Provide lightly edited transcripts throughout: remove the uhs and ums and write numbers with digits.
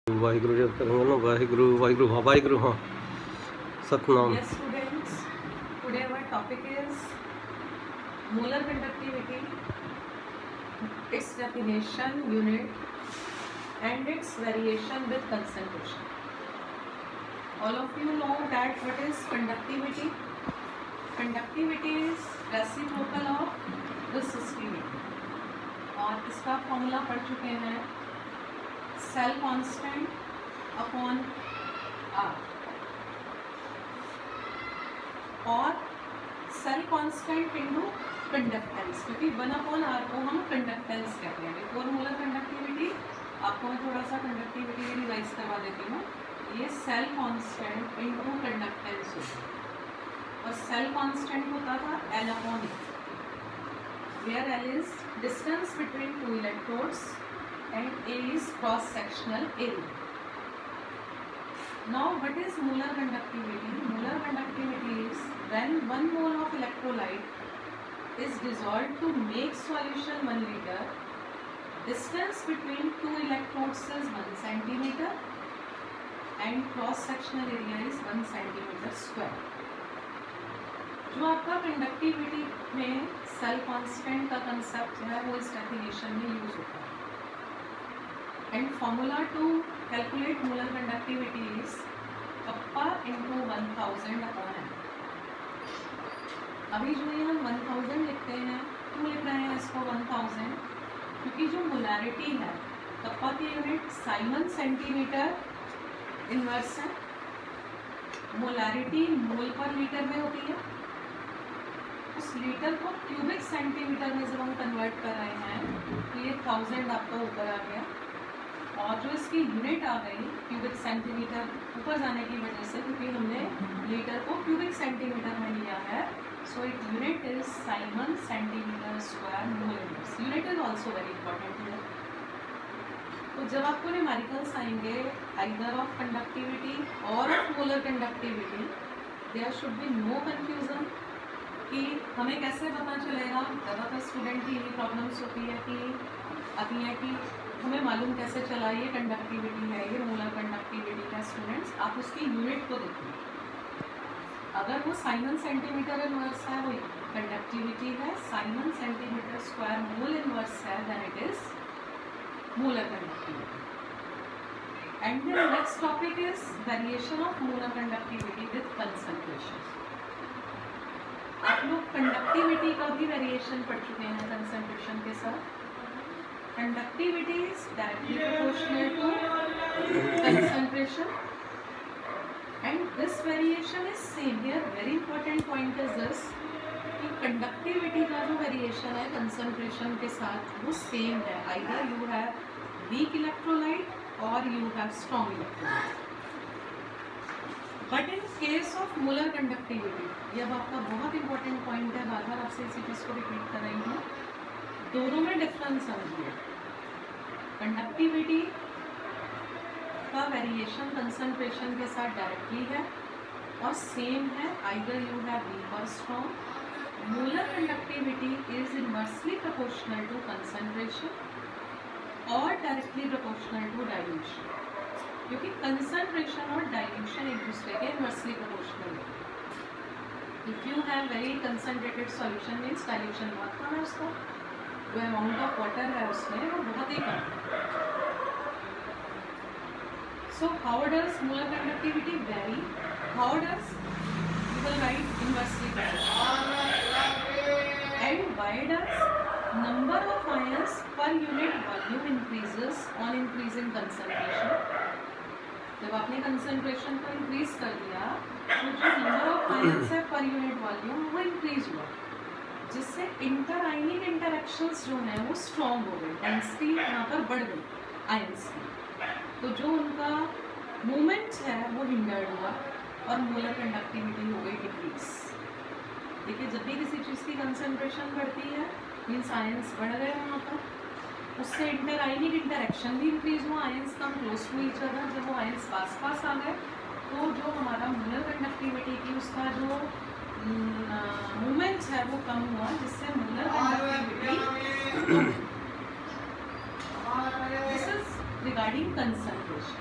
वाहिगुरु जब करेंगे ना वाहिगुरु वाहिगुरु हाँ वाहिगुरु हाँ Satnam. Yes, students. Today our topic is molar conductivity, its definition, unit, and its variation with concentration. All of you know that what is conductivity? Conductivity is reciprocal of resistivity. और इसका formula पढ़ चुके हैं, सेल कांस्टेंट अपॉन आर, और cell constant into conductance, क्योंकि 1/r को हम conductance कहते हैं। बिफोर मोलर कंडक्टिविटी आपको मैं थोड़ा सा कंडक्टिविटी भी रिवाइज करवा देती हूँ। ये सेल कांस्टेंट इनटू कंडक्टेंस होता है, और सेल कांस्टेंट होता था L/E, where L is distance between two electrodes and A is cross sectional area. Now what is molar conductivity? Molar conductivity is when 1 mole of electrolyte is dissolved to make solution 1 liter. Distance between two electrodes is 1 centimeter and cross sectional area is 1 centimeter square. जो आपका conductivity में cell constant का concept है वो इस definition में use होता है। And formula to calculate molar conductivity is kappa into 1000/m। अभी जो ये हम 1000 लिखते हैं, क्यों लिख रहे हैं इसको 1000? क्योंकि जो मोलैरिटी है, कप्पा की यूनिट साइमन सेंटीमीटर इनवर्स है, मोलैरिटी मोल पर लीटर में होती है। उस लीटर को क्यूबिक सेंटीमीटर में जब हम कन्वर्ट कर रहे हैं तो ये 1000 आपका ऊपर आ गया, और जो इसकी यूनिट आ गई क्यूबिक सेंटीमीटर ऊपर जाने की वजह से, क्योंकि हमने लीटर को क्यूबिक सेंटीमीटर में लिया है, so it unit is siemens centimetre square mole inverse. Unit is also very important है। तो जब आपको न्यूमेरिकल्स आएंगे आइदर ऑफ कंडक्टिविटी और of molar conductivity, there should be no confusion कि हमें कैसे पता चलेगा। ज़्यादातर स्टूडेंट की यही प्रॉब्लम्स होती है कि हमें मालूम कैसे चला ये कंडक्टिविटी है, ये मोलर कंडक्टिविटी है। स्टूडेंट्स, आप उसकी यूनिट को देखिए। अगर वो साइमन सेंटीमीटर इनवर्स है, वो कंडक्टिविटी है, siemens centimetre square mole inverse है, then it is molar conductivity. And then next topic is variation of molar conductivity with concentration. आप लोग कंडक्टिविटी का भी वेरिएशन पढ़ चुके हैं कंसंट्रेशन के साथ। Conductivity is directly proportional to concentration and this variation is same here. Very important point is this कि कंडक्टिविटी का जो वेरिएशन है कंसंट्रेशन के साथ वो सेम है। Either you have weak electrolyte और you have strong electrolyte. But in case of molar conductivity, ये अब आपका बहुत इंपॉर्टेंट पॉइंट है, बार बार आपसे इसी चीज़ को रिपीट कर रही हूँ। दोनों में डिफरेंस समझिए। कंडक्टिविटी का वेरिएशन कंसंट्रेशन के साथ डायरेक्टली है और सेम है, आइदर यू हैव वीक और strong. Molar conductivity is inversely proportional to concentration और डायरेक्टली प्रोपोर्शनल टू डाइल्यूशन, क्योंकि कंसंट्रेशन और डाइल्यूशन एक दूसरे के इनवर्सली प्रोपोर्शनल है। If you have very concentrated solution means dilution बहुत कम है, उसका जो अमाउंट ऑफ वाटर है उसमें वो बहुत ही कम है। So how does molar conductivity very? How does? You will write inversely and why does number of ions per unit volume increases on increasing concentration? जब आपने कंसंट्रेशन को इंक्रीज कर दिया तो जो नंबर ऑफ आयंस है पर यूनिट वॉल्यूम वो increase हुआ, जिससे इंटर आयनिक इंटरेक्शंस जो हैं वो स्ट्रॉन्ग हो गई, डेंसिटी यहाँ पर बढ़ गई आयंस की, तो जो उनका मूवमेंट है वो हिंडर्ड हुआ और मोलर कंडक्टिविटी हो गई डिक्रीज। देखिए, जब भी किसी चीज़ की कंसंट्रेशन बढ़ती है मीन्स आयंस बढ़ गए वहाँ पर, उससे इंटर आयनिक इंटरेक्शन भी इंक्रीज हुआ, ions come close to each other. जब वो आयंस पास पास आ गए तो जो हमारा मोलर कंडक्टिविटी की उसका जो मूवमेंट है वो कम हुआ, जिससे molar conductivity, this is regarding concentration.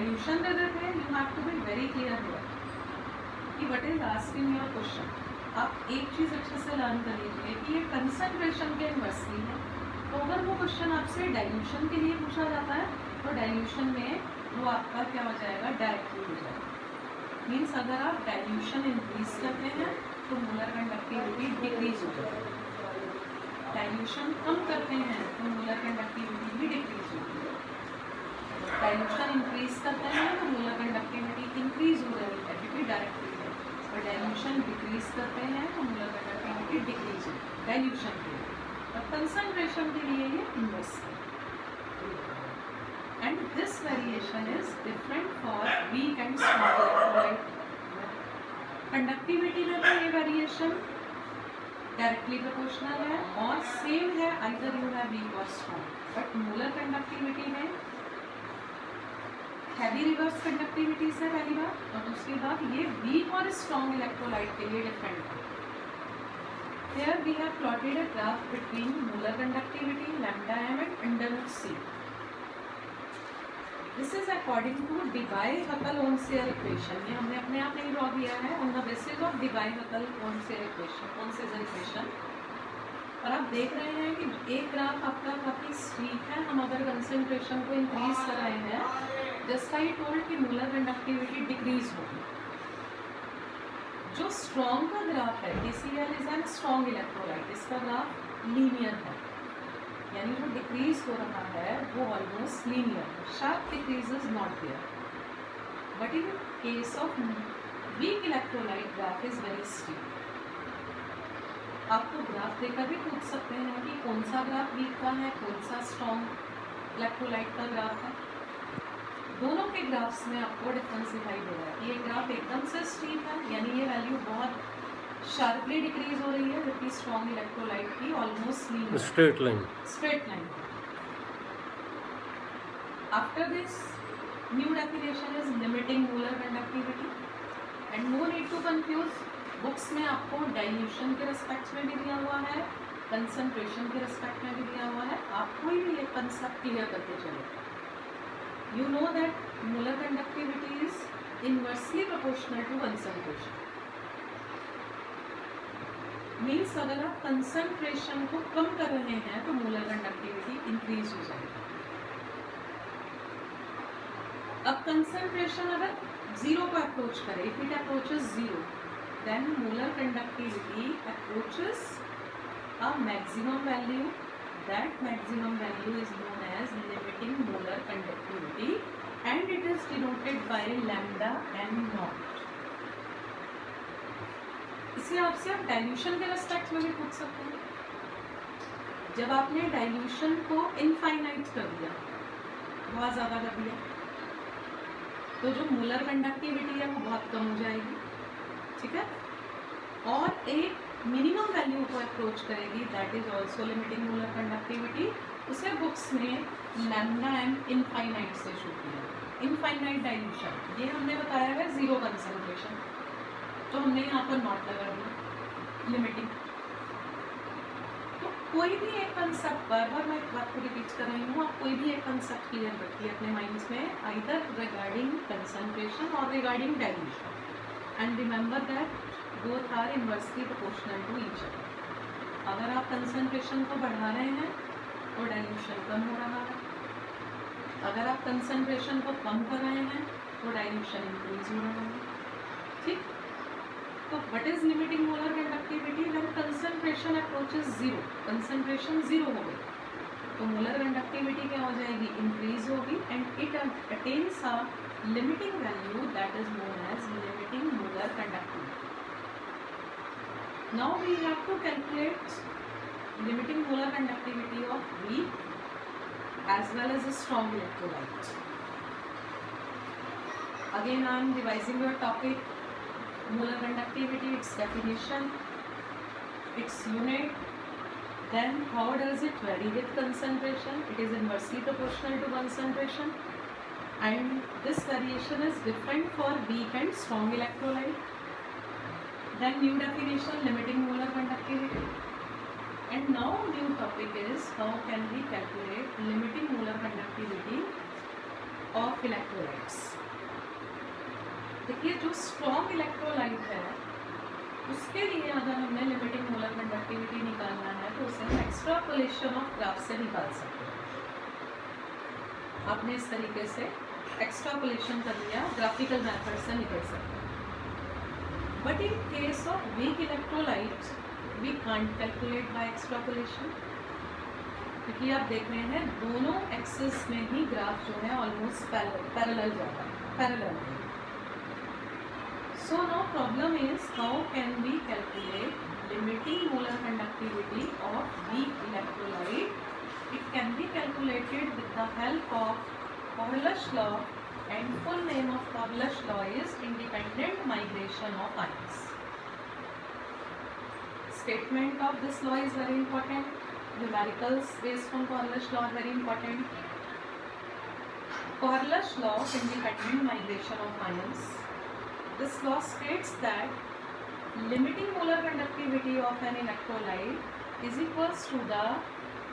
Dilution दे देते हैं, you have to be very clear here कि what is asking your question. आप एक चीज़ अच्छे से लर्न कर लीजिए कि ये कंसंट्रेशन के इन्वर्सली है। तो अगर वो क्वेश्चन आपसे डाइल्यूशन के लिए पूछा जाता है तो डाइल्यूशन में वो आपका क्या हो जाएगा, डायरेक्टली हो जाएगा। मीन्स अगर आप डाइल्यूशन इंक्रीज करते हैं तो मोलर कंडक्टिविटी डिक्रीज हो जाएगी, डाइल्यूशन कम करते हैं तो मोलर कंडक्टिविटी भी डिक्रीज होती है। डाइल्यूशन इंक्रीज करते हैं तो मोलर कंडक्टिविटी इंक्रीज हो रही है क्योंकि डायरेक्टली है, और डाइल्यूशन डिक्रीज करते हैं तो मोलर कंडक्टिविटी डिक्रीज हो डाइल्यूशन के लिए, और कंसंट्रेशन के लिए ये इनवर्स है। And this variation is different for weak and small electrolyte. Conductivity में तो ये वेरिएशन डायरेक्टली प्रोपोर्शनल है और सेम है आइदर यू हैव वीक और स्ट्रॉन्ग, बट मोलर कंडक्टिविटी में हैवी रिवर्स कंडक्टिविटी से पहली बात, और दूसरी बात ये वीक और स्ट्रॉन्ग इलेक्ट्रोलाइट के लिए डिफरेंट है। Here we have plotted a graph between molar conductivity, lambda m and under root c. This is according to Debye-Huckel-Onsier equation. ये हमने अपने आप नहीं ड्रॉ किया है, on the basis of Debye-Huckel-Onsier equation. और आप देख रहे हैं कि एक ग्राफ आपका काफ़ी स्टीप है। हम अगर कंसंट्रेशन को इंक्रीज कर रहे हैं, जस्ट आई टोल्ड कि मोलर कंडक्टिविटी डिक्रीज होगी। जो स्ट्रॉन्ग का ग्राफ है, KCl is an strong electrolyte, इसका ग्राफ लीनियर है, यानी जो डिक्रीज हो रहा है वो ऑलमोस्ट लीनियर है, sharp decrease is not there. But in case of weak electrolyte graph is very steep. आपको ग्राफ देकर भी पूछ सकते हैं कि कौन सा ग्राफ वीक का है, कौन सा स्ट्रॉन्ग इलेक्ट्रोलाइट का ग्राफ है। दोनों के ग्राफ्स में आपको डिफरेंस दिखाई दे रहा है। ये ग्राफ एकदम से स्टीप है, यानी ये वैल्यू बहुत शार्पली डिक्रीज हो रही है, जबकि स्ट्रॉन्ग इलेक्ट्रोलाइट की almost straight line. After this new definition is limiting molar conductivity and no need to confuse. Books में आपको डाइल्यूशन के रिस्पेक्ट में भी दिया हुआ है, कंसंट्रेशन के रिस्पेक्ट में भी दिया हुआ है, आपको ही ये कंसेप्ट क्लियर करके चलो। You know that molar conductivity is inversely proportional to concentration. Means अगर आप concentration को कम कर रहे हैं तो molar conductivity increase हो जाएगी। अब concentration अगर zero को approach करे, if it approaches zero, then molar conductivity approaches a maximum value. That maximum value is known as limiting molar conductivity and it is denoted by lambda m naught. इसे आपसे आप dilution के respect में भी पूछ सकते हैं। जब आपने डाइल्यूशन को इनफाइनाइट कर दिया, बहुत ज़्यादा कर दिया, तो जो मोलर कंडक्टिविटी है वो बहुत कम हो जाएगी, ठीक है, और एक मिनिमम वैल्यू को अप्रोच करेगी, that is also limiting molar conductivity. उसे बुक्स में लैम्डा एम इनफाइनाइट से शो किया, इनफाइनाइट डाइल्यूशन। ये हमने बताया है जीरो कंसंट्रेशन, तो हमने यहाँ पर नॉट लगा दिया, लिमिटिंग। तो कोई भी एक कंसेप्ट, बार बार मैं एक बात को रिपीट कर रही हूँ, आप कोई भी एक कंसेप्ट क्लियर रखिए अपने माइंड्स में, आइदर रिगार्डिंग कंसंट्रेशन और regarding dilution, and remember that both are inversely proportional to each other. अगर आप कंसंट्रेशन को बढ़ा रहे हैं तो डाइल्यूशन कम हो रहा है, अगर आप कंसंट्रेशन को कम कर रहे हैं तो डाइल्यूशन इंक्रीज हो रहा है, ठीक। तो what is limiting molar conductivity? When concentration approaches zero, concentration zero हो गई तो मोलर कंडक्टिविटी क्या हो जाएगी, इंक्रीज होगी, and it attains a limiting value that is known as limiting molar conductivity. Now we have to calculate limiting molar conductivity of weak as well as a strong electrolyte. Again I am revising your topic. Molar conductivity, its definition, its unit, then how does it vary with concentration? It is inversely proportional to concentration, and this variation is different for weak and strong electrolyte. Then new definition, limiting molar conductivity, and now new topic is how can we calculate limiting molar conductivity of electrolytes. ये जो strong electrolyte है उसके लिए अगर हमें limiting molar conductivity निकालना है तो उसे हम एक्सट्रापोलेशन ऑफ ग्राफ से निकाल सकते हैं। आपने इस तरीके से एक्सट्रापोलेशन कर लिया, ग्राफिकल मेथड से निकल सकते हैं। But in case of weak electrolyte we can't calculate by extrapolation, क्योंकि आप देख रहे हैं दोनों एक्सिस में ही ग्राफ जो है ऑलमोस्ट पैरेलल जाता है, parallel. So now problem is how can we calculate limiting molar conductivity of weak electrolyte? It can be calculated with the help of Coriolis law, and full name of Coriolis law is independent migration of ions. Statement of this law is very important. Numericals based on Coriolis law are very important. Coriolis law of independent migration of ions. This law states that limiting molar conductivity of an electrolyte is equals to the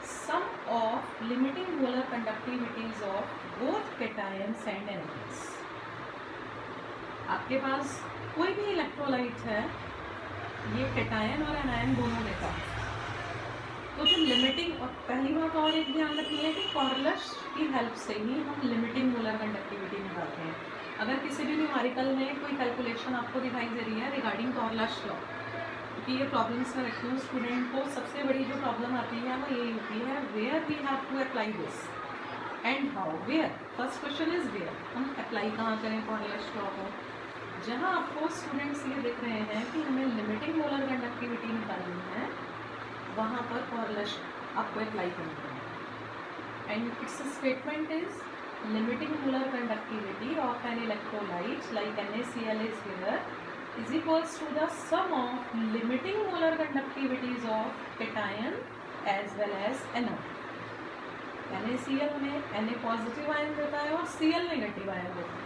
sum of limiting molar conductivities of both cations and anions. आपके पास कोई भी electrolyte है, ये cation और anion दोनों लेता है, तो जो लिमिटिंग, और पहली बात और एक ध्यान रखनी है कि कॉर्लस की हेल्प से ही हम लिमिटिंग मोलर कंडक्टिविटी निकालते हैं। अगर किसी भी न्यूमेरिकल में कोई कैलकुलेशन आपको दिखाई दे रही है रिगार्डिंग कॉर्लस लॉ, क्योंकि ये प्रॉब्लम्स में रखती हूँ स्टूडेंट को सबसे बड़ी जो प्रॉब्लम आती है वो यही होती है, where we have to apply this and how, where. First question is where, हम अप्लाई कहाँ करें कॉर्लस लॉ को। जहाँ आपको स्टूडेंट्स ये देख रहे हैं कि हमें लिमिटिंग मोलर कंडक्टिविटी निकालनी है, वहाँ पर कॉर्लस आपको अप्लाई करना है। And it's statement is limiting molar conductivity of an electrolyte like NaCl is here is equals to the sum of limiting molar conductivities of cation as well as anion. NaCl में Na positive ion देता है और Cl negative ion देता है,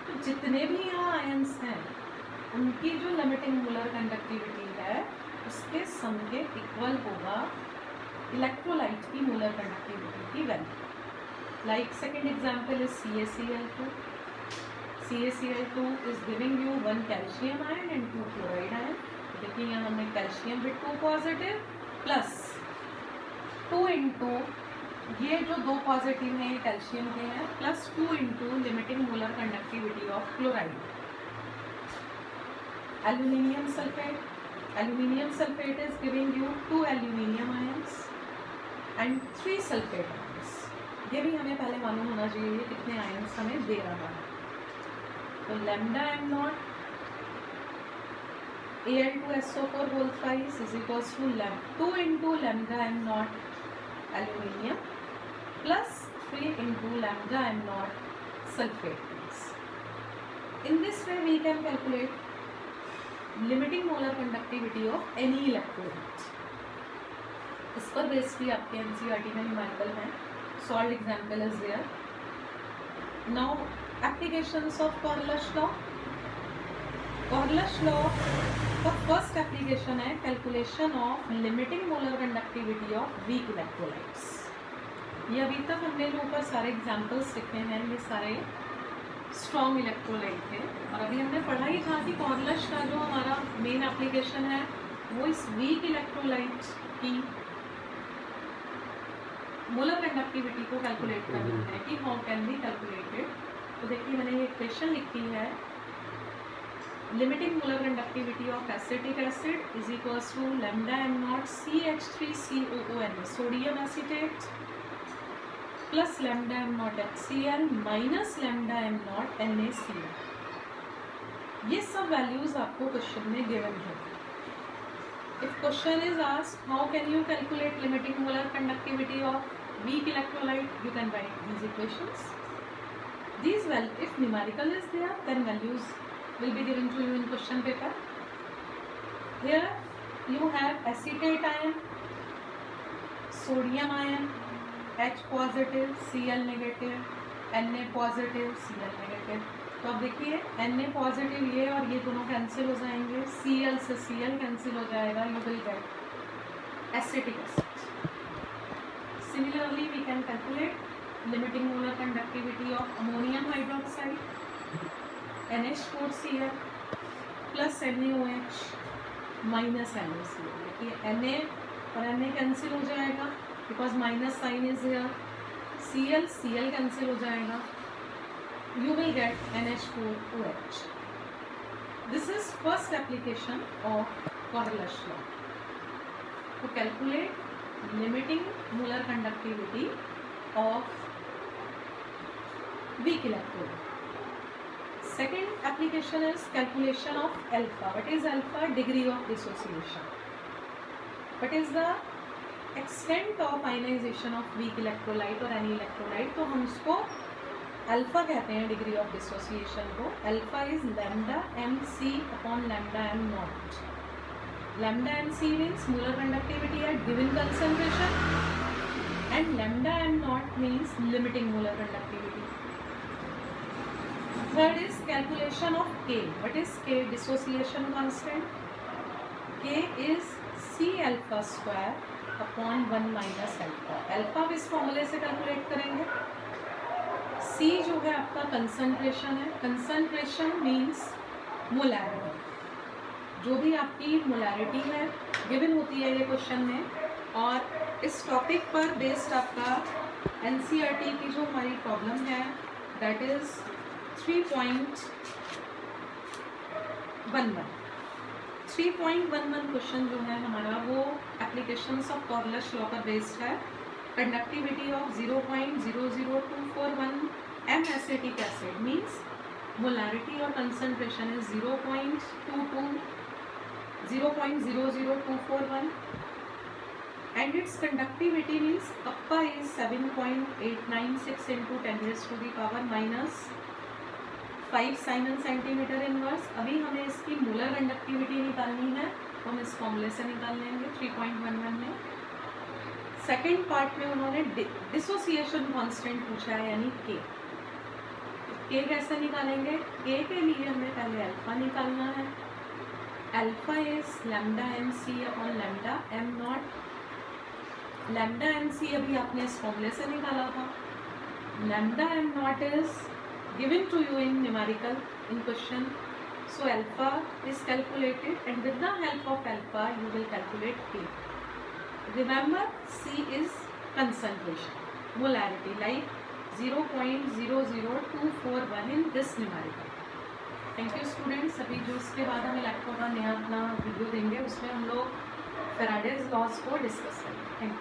तो जितने भी यहाँ आयन्स हैं उनकी जो लिमिटिंग मोलर कंडक्टिविटी है उसके सम के इक्वल होगा इलेक्ट्रोलाइट की मोलर कंडक्टिविटी की value. Like second example is CaCl2. CaCl2 is giving you 1 calcium ion and 2 chloride ion. देखिए यहाँ हमने calcium with 2 positive plus 2 into ये जो 2 पॉजिटिव हैं ये कैल्शियम के हैं, plus 2 into limiting molar conductivity of chloride. Aluminium sulphate, aluminium sulphate is giving you 2 aluminium ions and 3 sulphate ions. ये भी हमें पहले मालूम होना चाहिए कितने आयंस हमें दे रहा है। तो lambda M naught Al2SO4 whole thrice is equals to 2 into lambda M naught aluminium plus 3 into lambda M naught sulphate. In this way we can calculate limiting molar conductivity of any electrolyte. इस पर based भी आपके NCERT में numerical हैं। Solved example is there. Now applications of Coriolis law. Coriolis law का first application है calculation of limiting molar conductivity of weak electrolytes. ये अभी तक हमने जो ऊपर सारे एग्जाम्पल्स लिखे हैं ये सारे स्ट्रॉन्ग इलेक्ट्रोलाइट थे, और अभी हमने पढ़ा ही था कि कॉर्लस का जो हमारा मेन एप्लीकेशन है वो इस वीक इलेक्ट्रोलाइट की मोलर कंडक्टिविटी को कैलकुलेट करना है कि हाउ कैन बी कैलकुलेटेड। तो देखिए मैंने ये इक्वेशन लिखी है, limiting molar conductivity of acetic acid is equals to lambda M naught CH3COON sodium acetate plus lambda M naught HCl minus lambda M naught NaCl। ये सब वैल्यूज आपको question में गिवन है। If question is asked how can you calculate limiting molar conductivity of weak electrolyte, you can write these equations. These if numerical is there, then values will be given to you in question paper. Here you have acetate ion, sodium ion, H positive, Cl negative, Na positive, Cl negative. तो अब देखिए Na positive ये और ये दोनों cancel हो जाएंगे, Cl से Cl कैंसिल हो जाएगा, you will get acetic acid. Similarly we can calculate limiting molar conductivity of ammonium hydroxide NH4Cl plus NaOH minus NaCl। देखिए Na और Na कैंसिल हो जाएगा because minus sign is here, Cl cancel हो जाएगा, you will get NH4OH. This is first application of Coriolis law to calculate limiting molar conductivity of weak electrode. Second application is calculation of alpha. What is alpha? Degree of dissociation. What is the extent of ionization of weak electrolyte or any electrolyte? तो हम उसको alpha कहते हैं degree of dissociation को। Alpha is lambda M C upon lambda M naught. Lambda M C means molar conductivity at given concentration and lambda M naught means limiting molar conductivity. Third is calculation of K. What is K? Dissociation constant. K is C alpha square upon 1 minus alpha. Alpha इस फॉर्मूले से calculate करेंगे। C जो है आपका concentration है। Concentration means molarity. जो भी आपकी मोलैरिटी है गिवन होती है ये क्वेश्चन में, और इस टॉपिक पर बेस्ड आपका NCERT की जो हमारी प्रॉब्लम है दैट इज 3.11। 3.11 क्वेश्चन जो है हमारा वो एप्लीकेशंस ऑफ कॉर्लियस लॉ पर बेस्ड है। Conductivity of 0.00241 M acetic acid means molarity or concentration is 0.00241 and its conductivity means kappa is 7.896 into 10 raised to the power minus 5 Simon centimeter inverse। अभी हमें इसकी molar conductivity निकालनी है तो हम इस फॉर्मूले से निकाल लेंगे 3.11 में। सेकेंड पार्ट में उन्होंने डिसोसिएशन कांस्टेंट पूछा है यानी के। के कैसे निकालेंगे? के के लिए हमें पहले अल्फा निकालना है। Alpha is lambda M C upon lambda M naught. Lambda M C अभी आपने इस फॉर्मूले से निकाला था। Lambda M naught is given to you in numerical in question, so alpha is calculated and with the help of alpha you will calculate K. Remember, C is concentration, molarity like 0.00241 in this numerical. Thank you students। अभी जो इसके बाद हम electro का नया अपना video देंगे उसमें हम लोग फैराडेज लॉज को डिस्कस करेंगे। Thank you.